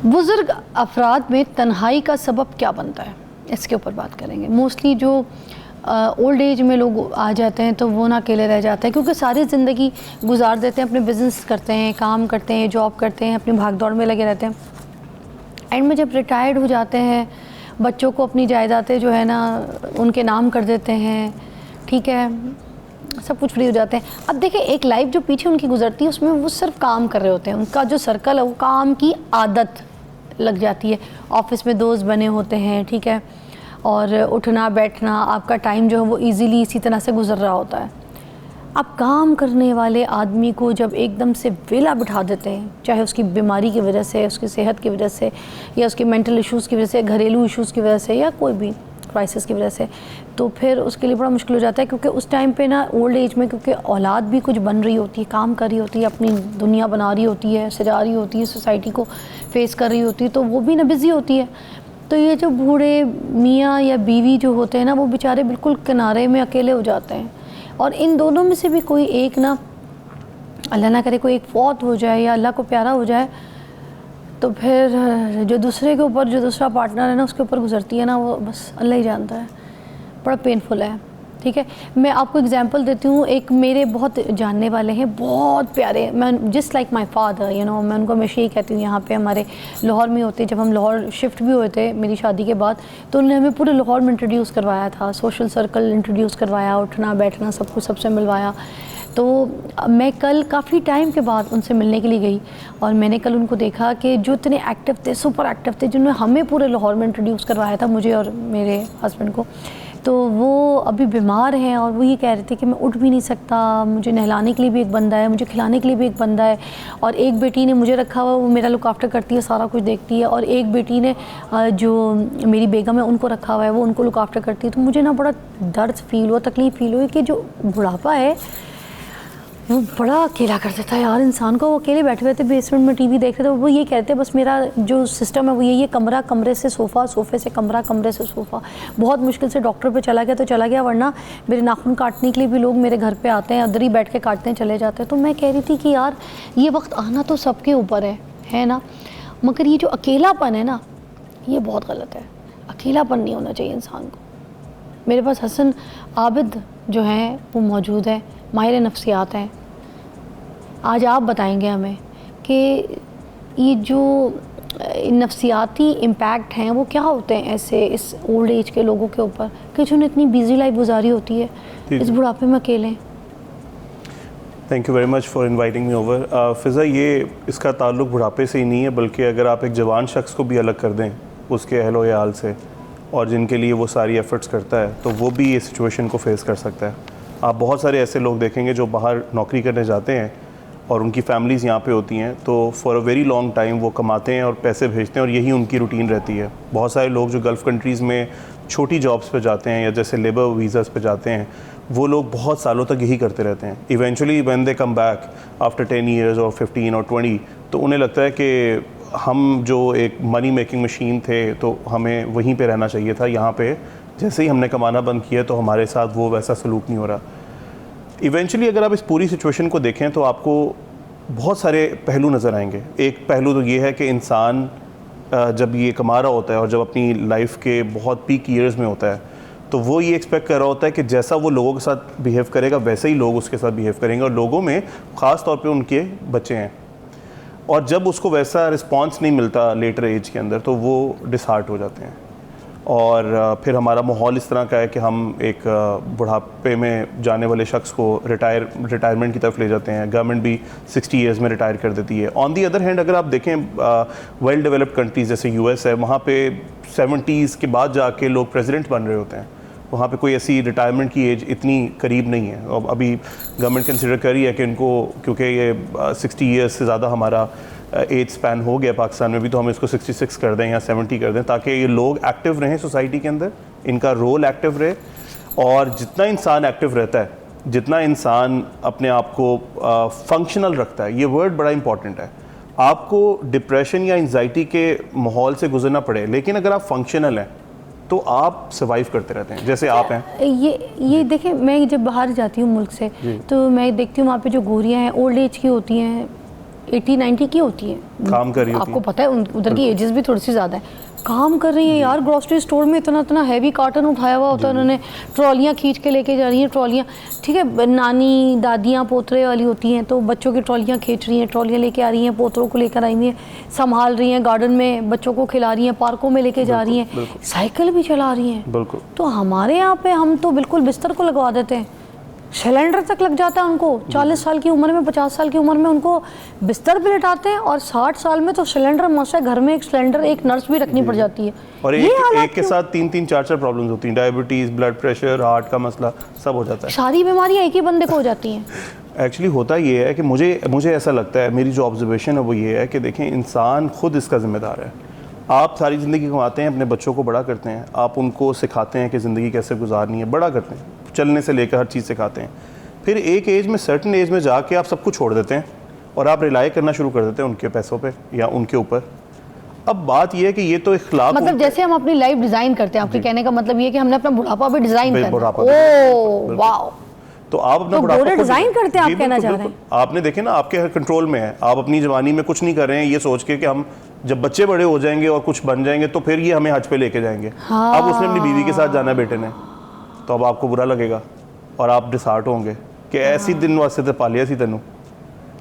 बुज़ुर्ग अफराद में तन्हाई का सबब क्या बनता है, इसके ऊपर बात करेंगे। मोस्टली जो ओल्ड एज में लोग आ जाते हैं तो वो ना अकेले रह जाते हैं, क्योंकि सारी ज़िंदगी गुजार देते हैं, अपने बिज़नेस करते हैं, काम करते हैं, जॉब करते हैं, अपनी भाग दौड़ में लगे रहते हैं। एंड में जब रिटायर्ड हो जाते हैं, बच्चों को अपनी जायदादें जो है ना उनके नाम कर देते हैं, ठीक है, सब कुछ फ्री हो जाते हैं। अब देखिए, एक लाइफ जो पीछे उनकी गुजरती है उसमें वो सिर्फ काम कर रहे होते हैं, उनका जो सर्कल है वो काम की आदत लग जाती है, ऑफिस में दोस्त बने होते हैं, ठीक है, और उठना बैठना आपका टाइम जो है वो इजीली इसी तरह से गुजर रहा होता है। अब काम करने वाले आदमी को जब एकदम से वेला बिठा देते हैं, चाहे उसकी बीमारी की वजह से, उसकी सेहत की वजह से, या उसकी मेंटल इश्यूज़ की वजह से, घरेलू इश्यूज़ की वजह से, या कोई भी क्राइसिस की वजह से, तो फिर उसके लिए बड़ा मुश्किल हो जाता है। क्योंकि उस टाइम पे ना ओल्ड एज में, क्योंकि औलाद भी कुछ बन रही होती है, काम कर रही होती है, अपनी दुनिया बना रही होती है, सजा रही होती है, सोसाइटी को फेस कर रही होती है, तो वो भी ना बिज़ी होती है। तो ये जो बूढ़े मियाँ या बीवी जो होते हैं ना, वो बेचारे बिल्कुल किनारे में अकेले हो जाते हैं। और इन दोनों में से भी कोई एक ना, अल्लाह ना करे, कोई एक फौत हो जाए या अल्लाह को प्यारा हो जाए, तो फिर जो दूसरे के ऊपर, जो दूसरा पार्टनर है ना, उसके ऊपर गुजरती है ना, वो बस अल्लाह ही जानता है। बड़ा पेनफुल है, ठीक है। मैं आपको एग्जांपल देती हूँ। एक मेरे बहुत जानने वाले हैं, बहुत प्यारे, मैं just like my father, you know, मैं उनको हमेशा ही कहती हूँ। यहाँ पे हमारे लाहौर में होते, जब हम लाहौर शिफ्ट भी हुए थे मेरी शादी के बाद, तो उन्होंने हमें पूरे लाहौर में इंट्रोड्यूस करवाया था, सोशल सर्कल इंट्रोड्यूस करवाया, उठना बैठना सब कुछ सबसे मिलवाया। तो मैं कल काफ़ी टाइम के बाद उनसे मिलने के लिए गई, और मैंने कल उनको देखा कि जो इतने एक्टिव थे, सुपर एक्टिव थे, जिन्होंने हमें पूरे लाहौर में इंट्रोड्यूस करवाया था, मुझे और मेरे हस्बैंड को। तो वो अभी बीमार हैं और वो ये कह रहे थे कि मैं उठ भी नहीं सकता, मुझे नहलाने के लिए भी एक बंदा है, मुझे खिलाने के लिए भी एक बंदा है, और एक बेटी ने मुझे रखा हुआ, वो मेरा लुक आफ्टर करती है, सारा कुछ देखती है, और एक बेटी ने जो मेरी बेगम है उनको रखा हुआ है, वो उनको लुक आफ्टर करती है। तो मुझे ना बड़ा दर्द फील हुआ, तकलीफ़ फील हुई कि जो बुढ़ापा है वो बड़ा अकेला कर देता है यार इंसान को। वो अकेले बैठे हुए थे बेसमेंट में, टीवी देख रहे थे, वो ये कहते हैं बस मेरा जो सिस्टम है वो ये कमरा, कमरे से सोफ़ा, सोफ़े से कमरा, कमरे से सोफ़ा। बहुत मुश्किल से डॉक्टर पे चला गया तो चला गया, वरना मेरे नाखून काटने के लिए भी लोग मेरे घर पे आते हैं, अंदर ही बैठ के काटते हैं, चले जाते हैं। तो मैं कह रही थी कि यार ये वक्त आना तो सबके ऊपर है ना, मगर ये जो अकेलापन है ना, ये बहुत गलत है। अकेलापन नहीं होना चाहिए इंसान को। मेरे पास हसन आबिद जो हैं वो मौजूद है, माहिर नफ्सियात हैं। आज आप बताएंगे हमें कि ये जो नफ्सियाती इम्पैक्ट हैं वो क्या होते हैं ऐसे इस ओल्ड एज के लोगों के ऊपर, कि जिन्होंने इतनी बिजी लाइफ गुजारी होती है, इस बुढ़ापे में अकेले। Thank you very much for inviting me over. Fiza, ये इसका ताल्लुक बुढ़ापे से ही नहीं है, बल्कि अगर आप एक जवान शख्स को भी अलग कर दें उसके अहलो या हाल से, और जिनके लिए वो सारी एफ़र्ट्स करता है, तो वो भी ये सिचुएशन को फेस कर सकता है। आप बहुत सारे ऐसे लोग देखेंगे जो बाहर नौकरी करने जाते हैं और उनकी फैमिलीज़ यहाँ पे होती हैं, तो for a very long time वो कमाते हैं और पैसे भेजते हैं, और यही उनकी रूटीन रहती है। बहुत सारे लोग जो गल्फ़ कंट्रीज़ में छोटी जॉब्स पे जाते हैं या जैसे लेबर वीज़ाज़ पे जाते हैं, वो लोग बहुत सालों तक यही करते रहते हैं। Eventually when they come back after 10 years और 15 और 20, तो उन्हें लगता है कि हम जो एक मनी मेकिंग मशीन थे, तो हमें वहीं पे रहना चाहिए था। यहाँ पे जैसे ही हमने कमाना बंद किया तो हमारे साथ वो वैसा सलूक नहीं हो रहा। इवेंचुअली अगर आप इस पूरी सिचुएशन को देखें तो आपको बहुत सारे पहलू नज़र आएंगे। एक पहलू तो ये है कि इंसान जब ये कमा रहा होता है और जब अपनी लाइफ के बहुत पीक ईयर्स में होता है, तो वो ये एक्सपेक्ट कर रहा होता है कि जैसा वो लोगों के साथ बिहेव करेगा वैसे ही लोग उसके साथ बिहेव करेंगे, और लोगों में ख़ास तौर पे उनके बच्चे हैं। और जब उसको वैसा रिस्पॉन्स नहीं मिलता लेटर एज के अंदर, तो वो डिसहार्ट हो जाते हैं। और फिर हमारा माहौल इस तरह का है कि हम एक बुढ़ापे में जाने वाले शख्स को रिटायरमेंट की तरफ ले जाते हैं। गवर्नमेंट भी 60 ईयर्स में रिटायर कर देती है। ऑन दी अदर हैंड अगर आप देखें वेल डेवलप्ड कंट्रीज़ जैसे यूएस है, वहाँ पे 70s के बाद जाके लोग प्रेसिडेंट बन रहे होते हैं। वहाँ पे कोई ऐसी रिटायरमेंट की एज इतनी करीब नहीं है। और अभी गवर्नमेंट कंसिडर कर रही है कि इनको, क्योंकि ये 60 ईयर्स से ज़्यादा हमारा एज स्पैन हो गया पाकिस्तान में भी, तो हम इसको 66 कर दें या 70 कर दें, ताकि ये लोग एक्टिव रहें सोसाइटी के अंदर, इनका रोल एक्टिव रहे। और जितना इंसान एक्टिव रहता है, जितना इंसान अपने आप को फंक्शनल रखता है, ये वर्ड बड़ा इंपॉर्टेंट है। आपको डिप्रेशन या एंजाइटी के माहौल से गुजरना पड़े, लेकिन अगर आप फंक्शनल हैं तो आप सर्वाइव करते रहते हैं, जैसे आप हैं। ये देखें, मैं जब बाहर जाती हूँ मुल्क से, तो मैं देखती हूँ वहाँ पे जो गोरियाँ हैं ओल्ड एज की होती हैं, 80-90 की होती है, काम कर रही होती आपको पता है उधर की एजेस भी थोड़ी सी ज़्यादा है, काम कर रही है यार। ग्रोसरी स्टोर में इतना हैवी कार्टन उठाया हुआ होता है उन्होंने, ट्रॉलियाँ खींच के लेके जा रही हैं, ट्रॉलियाँ, ठीक है, नानी दादियाँ पोतरे वाली होती हैं तो बच्चों की ट्रॉलियाँ खींच रही हैं, ट्रॉलियाँ लेके आ रही हैं, पोतरों को लेकर आई हुई हैं, संभाल रही हैं, गार्डन में बच्चों को खिला रही हैं, पार्कों में लेके जा रही हैं, साइकिल भी चला रही हैं। बिल्कुल। तो हमारे यहाँ पे हम तो बिल्कुल बिस्तर को लगवा देते हैं, सिलेंडर तक लग जाता है उनको, 40 साल की उम्र में, 50 साल की उम्र में उनको बिस्तर पे लेटाते हैं, और 60 साल में तो सिलेंडर मस्त है, घर में एक सिलेंडर, एक नर्स भी रखनी पड़ जाती है। और एक के साथ 3-4 प्रॉब्लम्स होती हैं, डायबिटीज़, ब्लड प्रेशर, हार्ट का मसला, सब हो जाता है। सारी बीमारियाँ एक ही बंदे को हो जाती हैं। एक्चुअली होता ये है कि मुझे ऐसा लगता है, मेरी जो ऑब्जर्वेशन है वो ये है कि देखें, इंसान खुद इसका ज़िम्मेदार है। आप सारी ज़िंदगी कमाते हैं, अपने बच्चों को बड़ा करते हैं, आप उनको सिखाते हैं कि ज़िंदगी कैसे गुजारनी है, बड़ा करते हैं, चलने से लेकर हर चीज़ सिखाते हैं। फिर एक एज में, सर्टन एज में जाके आप सब कुछ छोड़ देते हैं और आप रिलाई करना शुरू कर देते हैं उनके पैसों पे या उनके ऊपर। अब बात यह है कि ये तो इखलाक, मतलब जैसे हम अपनी लाइफ डिज़ाइन करते हैं, आपके कहने का मतलब ये कि हमने अपना बुढ़ापा भी डिज़ाइन करना है। ओह वाओ, तो आप अपना तो बुढ़ापा डिज़ाइन करते हैं, आप कहना चाह रहे हैं। आपने देखे ना, आपके कंट्रोल में है, आप अपनी जवानी में कुछ नहीं कर रहे हैं ये सोच के कि हम जब बच्चे बड़े हो जाएंगे और कुछ बन जाएंगे तो फिर ये हमें हज पे लेके जाएंगे। हाँ। अब उसने अपनी बीवी के साथ जाना है बेटे ने, तो अब आपको बुरा लगेगा और आप डिसहार्ट होंगे कि ऐसी दिन वास्ते तो पालिया सी तेनू,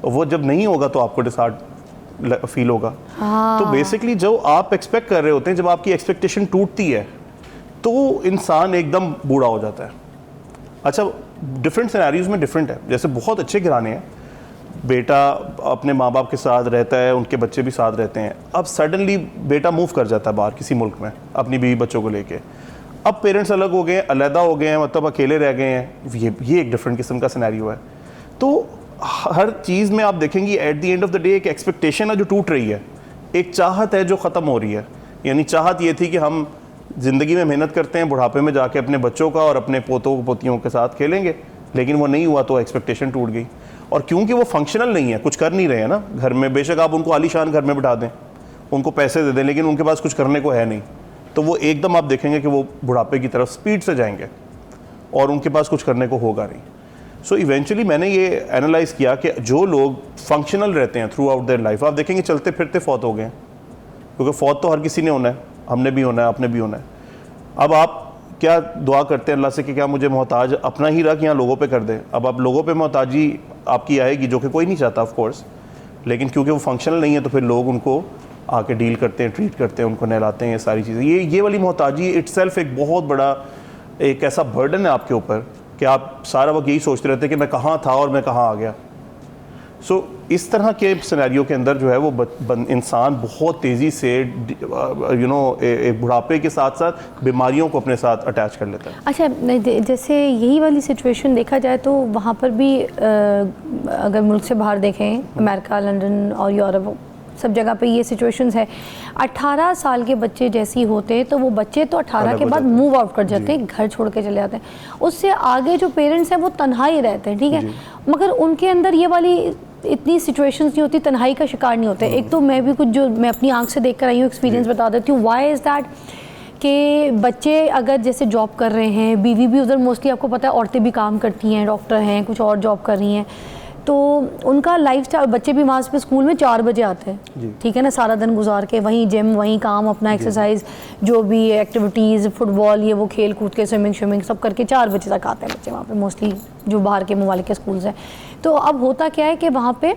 वो जब नहीं होगा तो आपको डिसहार्ट फील होगा। हाँ। तो बेसिकली जो आप एक्सपेक्ट कर रहे होते हैं, जब आपकी एक्सपेक्टेशन टूटती है तो इंसान एकदम बूढ़ा हो जाता है। अच्छा, डिफरेंट सिनेरियोज में डिफरेंट है। जैसे बहुत अच्छे घराने हैं, बेटा अपने माँ बाप के साथ रहता है, उनके बच्चे भी साथ रहते हैं, अब सडनली बेटा मूव कर जाता है बाहर किसी मुल्क में अपनी बीवी बच्चों को लेके, अब पेरेंट्स अलग हो गए हैं, अलहदा हो गए हैं, मतलब अकेले रह गए हैं, ये एक डिफरेंट किस्म का सिनेरियो है। तो हर चीज़ में आप देखेंगे at the end of the day एक एक्सपेक्टेशन है जो टूट रही है, एक चाहत है जो ख़त्म हो रही है। यानी चाहत ये थी कि हम ज़िंदगी में मेहनत करते हैं, बुढ़ापे में जाके अपने बच्चों का और अपने पोतों पोतियों के साथ खेलेंगे, लेकिन वो नहीं हुआ तो एक्सपेक्टेशन टूट गई। और क्योंकि वो फंक्शनल नहीं है, कुछ कर नहीं रहे हैं ना घर में, बेशक आप उनको आलीशान घर में बिठा दें, उनको पैसे दे दें, लेकिन उनके पास कुछ करने को है नहीं, तो वो एकदम आप देखेंगे कि वो बुढ़ापे की तरफ स्पीड से जाएंगे और उनके पास कुछ करने को होगा नहीं। सो इवेंचुअली मैंने ये एनालाइज़ किया कि जो लोग फंक्शनल रहते हैं थ्रू आउट देयर लाइफ, आप देखेंगे चलते फिरते फौत हो गए, क्योंकि फौत तो हर किसी ने होना है, हमने भी होना है, आपने भी होना है। अब आप क्या दुआ करते हैं अल्लाह से कि क्या मुझे मोहताज अपना ही रख या लोगों पे कर दे। अब आप लोगों पे मोहताजी आपकी आएगी, जो कि कोई नहीं चाहता ऑफ कोर्स, लेकिन क्योंकि वो फंक्शनल नहीं है तो फिर लोग उनको आके डील करते हैं, ट्रीट करते हैं, उनको नहलाते हैं, ये सारी चीज़ें। ये वाली मोहताजी इट्सेल्फ एक बहुत बड़ा एक ऐसा बर्डन है आपके ऊपर कि आप सारा वक्त यही सोचते रहते हैं कि मैं कहाँ था और मैं कहाँ आ गया। सो इस तरह के सिनेरियो के अंदर जो है वो इंसान बहुत तेज़ी से एक बुढ़ापे के साथ साथ बीमारियों को अपने साथ अटैच कर लेता है। अच्छा, जैसे यही वाली सिचुएशन देखा जाए तो वहाँ पर भी अगर मुल्क से बाहर देखें, अमेरिका, लंदन और यूरोप, सब जगह पे ये सिचुएशंस है। 18 साल के बच्चे जैसी होते हैं तो वो बच्चे तो 18 के बाद मूव आउट कर जाते हैं, घर छोड़ के चले जाते हैं। उससे आगे जो पेरेंट्स हैं वो तन्हाई रहते हैं, ठीक है, मगर उनके अंदर ये वाली इतनी सिचुएशंस नहीं होती, तन्हाई का शिकार नहीं होते। एक तो मैं भी कुछ जो मैं अपनी आंख से देख कर आई हूँ, एक्सपीरियंस बता देती हूँ। व्हाई इज़ दैट कि बच्चे अगर जैसे जॉब कर रहे हैं, बीवी भी उधर, मोस्टली आपको पता है औरतें भी काम करती हैं, डॉक्टर हैं, कुछ और जॉब कर रही हैं, तो उनका लाइफ स्टाइल, बच्चे भी वहाँ पे स्कूल में 4 बजे आते हैं, ठीक है ना, सारा दिन गुजार के वहीं जिम, वहीं काम, अपना एक्सरसाइज, जो भी एक्टिविटीज़, फुटबॉल, ये वो खेल कूद के, स्विमिंग सब करके 4 बजे तक आते हैं बच्चे वहाँ पे, मोस्टली जो बाहर के ममालिक के स्कूल्स हैं। तो अब होता क्या है कि वहाँ पे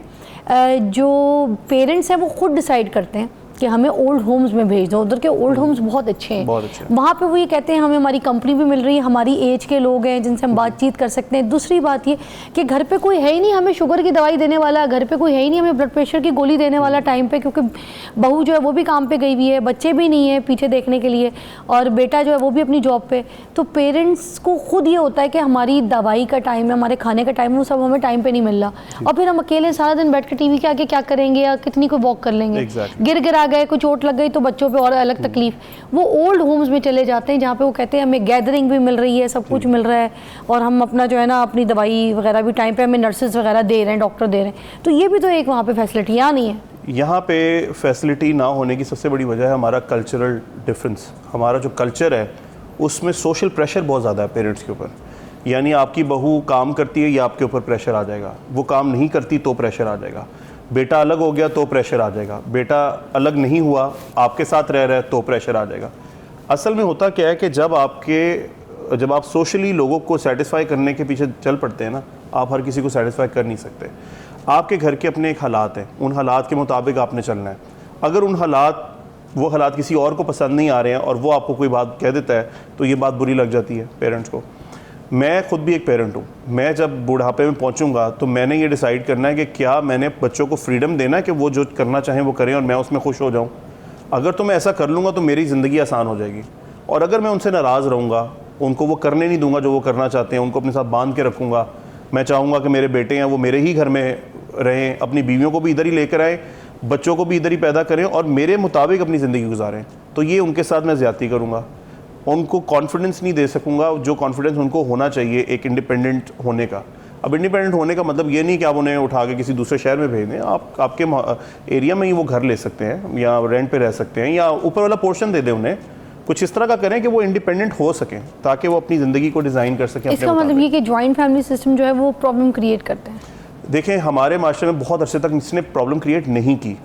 जो पेरेंट्स हैं वो खुद डिसाइड करते हैं कि हमें ओल्ड होम्स में भेज दो। उधर के ओल्ड होम्स बहुत अच्छे हैं, वहाँ पे वो ये कहते हैं हमें हमारी कंपनी भी मिल रही है, हमारी एज के लोग हैं जिनसे हम बातचीत कर सकते हैं। दूसरी बात ये कि घर पे कोई है ही नहीं हमें शुगर की दवाई देने वाला, घर पे कोई है ही नहीं हमें ब्लड प्रेशर की गोली देने वाला टाइम पे, क्योंकि बहू जो है वो भी काम पे गई हुई है, बच्चे भी नहीं है पीछे देखने के लिए, और बेटा जो है वो भी अपनी जॉब पे। तो पेरेंट्स को खुद ये होता है कि हमारी दवाई का टाइम है, हमारे खाने का टाइम है, वो सब हमें टाइम पे नहीं मिल रहा, और फिर हम अकेले सारा दिन बैठ के टीवी के आगे क्या करेंगे, या कितनी कोई वॉक कर लेंगे, गिर गिरा गए, कोई चोट लग गई तो बच्चों पे और अलग तकलीफ। वो ओल्ड होम्स में चले जाते हैं जहाँ पे वो कहते हैं हमें गैदरिंग भी मिल रही है, सब कुछ मिल रहा है, और हम अपना जो है ना अपनी दवाई वगैरह भी टाइम पे हमें नर्सेज वगैरह दे रहे हैं, डॉक्टर दे रहे हैं। तो ये भी तो एक वहाँ पे फैसिलिटी यहाँ नहीं है। यहाँ पे फैसिलिटी ना होने की सबसे बड़ी वजह है हमारा कल्चरल डिफरेंस। हमारा जो कल्चर है उसमें सोशल प्रेशर बहुत ज़्यादा है पेरेंट्स के ऊपर। यानी आपकी बहू काम करती है या आपके ऊपर प्रेशर आ जाएगा, वो काम नहीं करती तो प्रेशर आ जाएगा। बेटा अलग हो गया तो प्रेशर आ जाएगा, बेटा अलग नहीं हुआ आपके साथ रह रहा है तो प्रेशर आ जाएगा। असल में होता क्या है कि जब आप सोशली लोगों को सेटिस्फाई करने के पीछे चल पड़ते हैं ना, आप हर किसी को सेटिस्फाई कर नहीं सकते। आपके घर के अपने एक हालात हैं, उन हालात के मुताबिक आपने चलना है। अगर वो हालात किसी और को पसंद नहीं आ रहे हैं और वो आपको कोई बात कह देता है तो ये बात बुरी लग जाती है पेरेंट्स को। मैं खुद भी एक पेरेंट हूँ, मैं जब बुढ़ापे में पहुँचूंगा तो मैंने ये डिसाइड करना है कि क्या मैंने बच्चों को फ्रीडम देना है कि वो जो करना चाहें वो करें और मैं उसमें खुश हो जाऊँ। अगर तो मैं ऐसा कर लूँगा तो मेरी ज़िंदगी आसान हो जाएगी, और अगर मैं उनसे नाराज़ रहूँगा, उनको वो करने नहीं दूंगा जो वो करना चाहते हैं, उनको अपने साथ बांध के रखूँगा, मैं चाहूँगा कि मेरे बेटे हैं वो मेरे ही घर में रहें, अपनी बीवियों को भी इधर ही लेकर आएँ, बच्चों को भी इधर ही पैदा करें और मेरे मुताबिक अपनी ज़िंदगी गुजारें, तो ये उनके साथ मैं ज़्यादती करूँगा। उनको कॉन्फिडेंस नहीं दे सकूँगा जो कॉन्फिडेंस उनको होना चाहिए एक इंडिपेंडेंट होने का। अब इंडिपेंडेंट होने का मतलब ये नहीं कि आप उन्हें उठा के किसी दूसरे शहर में भेज दें, आप आपके एरिया में ही वो घर ले सकते हैं या रेंट पे रह सकते हैं या ऊपर वाला पोर्शन दे दें उन्हें, कुछ इस तरह का करें कि वो इंडिपेंडेंट हो सकें ताकि वो अपनी ज़िंदगी को डिज़ाइन कर सकें। इसका मतलब ये कि जॉइंट फैमिली सिस्टम जो है वो प्रॉब्लम क्रिएट करते हैं। देखें, हमारे माशरे में बहुत अरसे तक इसने प्रॉब्लम क्रिएट नहीं की।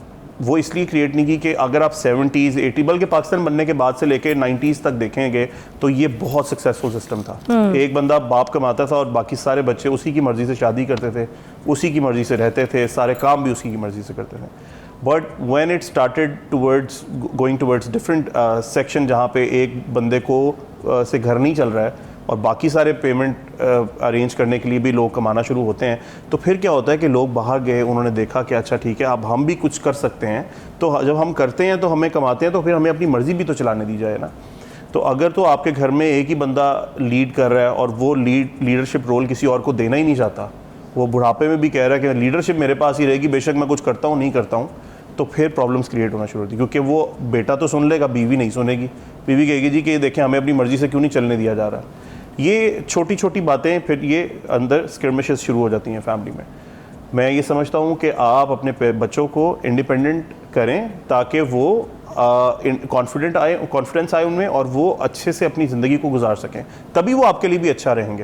वो इसलिए क्रिएट नहीं की कि अगर आप 70s 80 बल्कि पाकिस्तान बनने के बाद से लेके 90s तक देखेंगे तो ये बहुत सक्सेसफुल सिस्टम था। एक बंदा बाप कमाता था और बाकी सारे बच्चे उसी की मर्ज़ी से शादी करते थे, उसी की मर्ज़ी से रहते थे, सारे काम भी उसी की मर्ज़ी से करते थे। But when it started going towards different section जहाँ पे एक बंदे को से घर नहीं चल रहा है और बाकी सारे पेमेंट अरेंज करने के लिए भी लोग कमाना शुरू होते हैं, तो फिर क्या होता है कि लोग बाहर गए, उन्होंने देखा कि अच्छा ठीक है अब हम भी कुछ कर सकते हैं, तो जब हम करते हैं तो हमें कमाते हैं तो फिर हमें अपनी मर्ज़ी भी तो चलाने दी जाए ना। तो अगर तो आपके घर में एक ही बंदा लीड कर रहा है और वो लीडरशिप रोल किसी और को देना ही नहीं चाहता, वो बुढ़ापे में भी कह रहा है कि लीडरशिप मेरे पास ही रहेगी बेशक मैं कुछ करता हूँ नहीं करता हूँ, तो फिर प्रॉब्लम्स क्रिएट होना शुरू होती है। क्योंकि वो बेटा तो सुन लेगा, बीवी नहीं सुनेगी। बीवी कहेगी जी कि देखें हमें अपनी मर्ज़ी से क्यों नहीं चलने दिया जा रहा। ये छोटी छोटी बातें फिर ये अंदर स्किर्मिशेस शुरू हो जाती हैं फैमिली में। मैं ये समझता हूँ कि आप अपने बच्चों को इंडिपेंडेंट करें ताकि वो कॉन्फिडेंस आए उनमें और वो अच्छे से अपनी ज़िंदगी को गुजार सकें, तभी वो आपके लिए भी अच्छा रहेंगे।